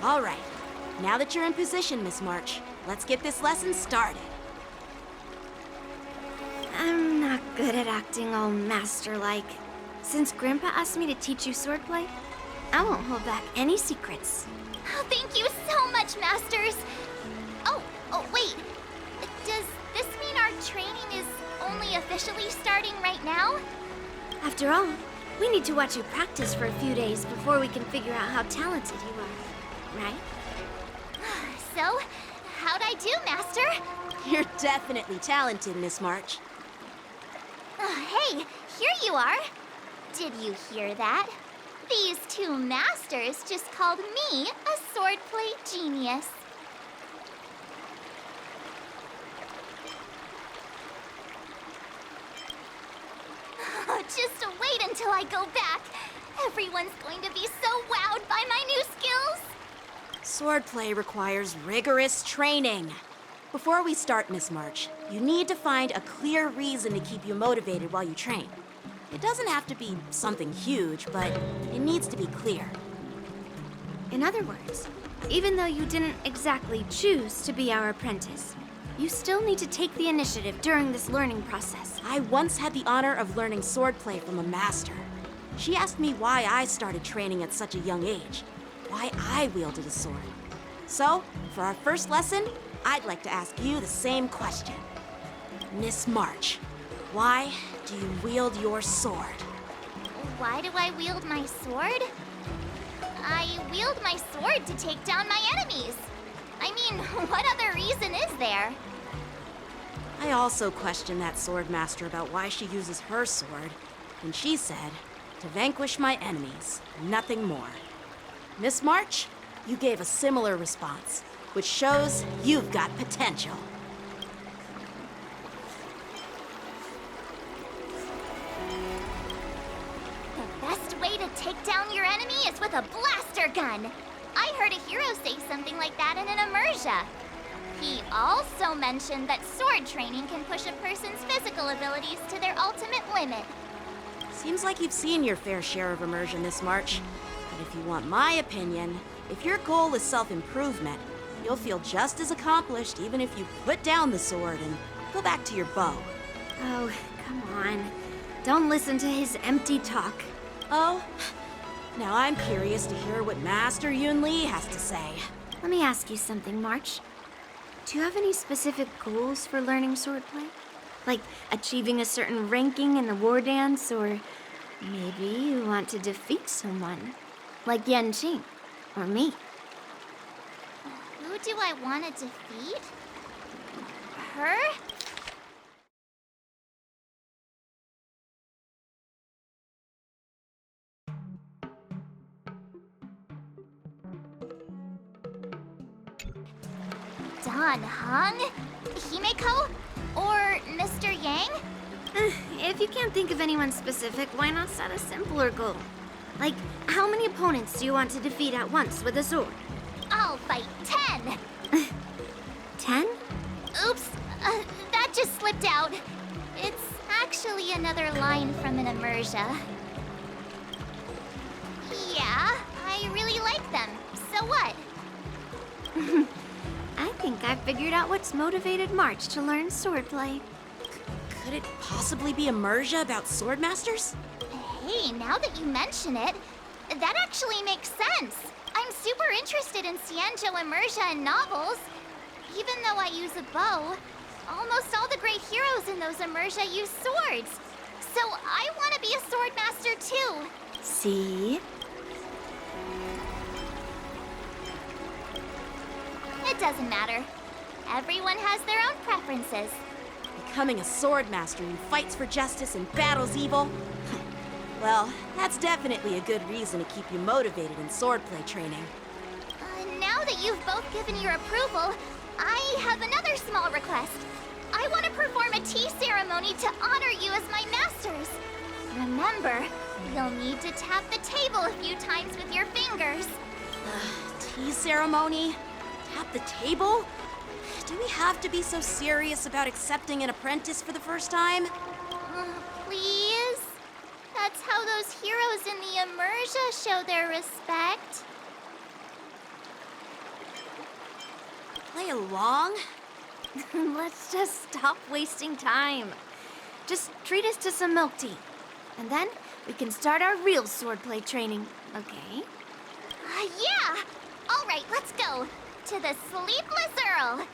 All right. Now that you're in position, Miss March, let's get this lesson started. I'm not good at acting all master-like. Since Grandpa asked me to teach you swordplay, I won't hold back any secrets. Oh, thank you so much, Masters! Oh, wait. Does this mean our training is only officially starting right now? After all, we need to watch you practice for a few days before we can figure out how talented you are, right? So, how'd I do, Master? You're definitely talented, Miss March. Hey, here you are. Did you hear that? These two masters just called me a swordplay genius. Just wait until I go back. Everyone's going to be so wowed by my new skills. Swordplay requires rigorous training. Before we start, Miss March, you need to find a clear reason to keep you motivated while you train. It doesn't have to be something huge, but it needs to be clear. In other words, even though you didn't exactly choose to be our apprentice, you still need to take the initiative during this learning process. I once had the honor of learning swordplay from a master. She asked me why I started training at such a young age, why I wielded a sword. So, for our first lesson, I'd like to ask you the same question. Miss March, why do you wield your sword? Why do I wield my sword? I wield my sword to take down my enemies. I mean, what other reason is there? I also questioned that sword master about why she uses her sword, and she said, to vanquish my enemies, nothing more. Miss March, you gave a similar response, which shows you've got potential. The best way to take down your enemy is with a blaster gun. I heard a hero say something like that in an immersion. He also mentioned that sword training can push a person's physical abilities to their ultimate limit. Seems like you've seen your fair share of immersion, Miss March. But if you want my opinion, if your goal is self-improvement, you'll feel just as accomplished even if you put down the sword and go back to your bow. Oh, come on. Don't listen to his empty talk. Oh, now I'm curious to hear what Master Yunli has to say. Let me ask you something, March. Do you have any specific goals for learning swordplay? Like achieving a certain ranking in the war dance, or maybe you want to defeat someone, like Yanqing, or me? Who do I want to defeat? Her? Dan Heng? Himeko? Or Mr. Yang? If you can't think of anyone specific, why not set a simpler goal? Like, how many opponents do you want to defeat at once with a sword? I'll fight 10! 10? Oops, that just slipped out. It's actually another line from an immersion. Yeah, I really like them. So what? I think I figured out what's motivated March to learn swordplay. Could it possibly be immersion about swordmasters? Hey, now that you mention it, that actually makes sense. I'm super interested in Xianzhou immersion and novels. Even though I use a bow, almost all the great heroes in those immersion use swords. So I want to be a swordmaster too. See? It doesn't matter. Everyone has their own preferences. Becoming a swordmaster who fights for justice and battles evil? Well, that's definitely a good reason to keep you motivated in swordplay training. Now that you've both given your approval, I have another small request. I want to perform a tea ceremony to honor you as my masters. Remember, you'll need to tap the table a few times with your fingers. Tea ceremony? Tap the table? Do we have to be so serious about accepting an apprentice for the first time? Please? That's how those heroes in the immersion show their respect. play along? Let's just stop wasting time. Just treat us to some milk tea. And then we can start our real swordplay training, okay? Yeah! All right, let's go. To the Sleepless Earl.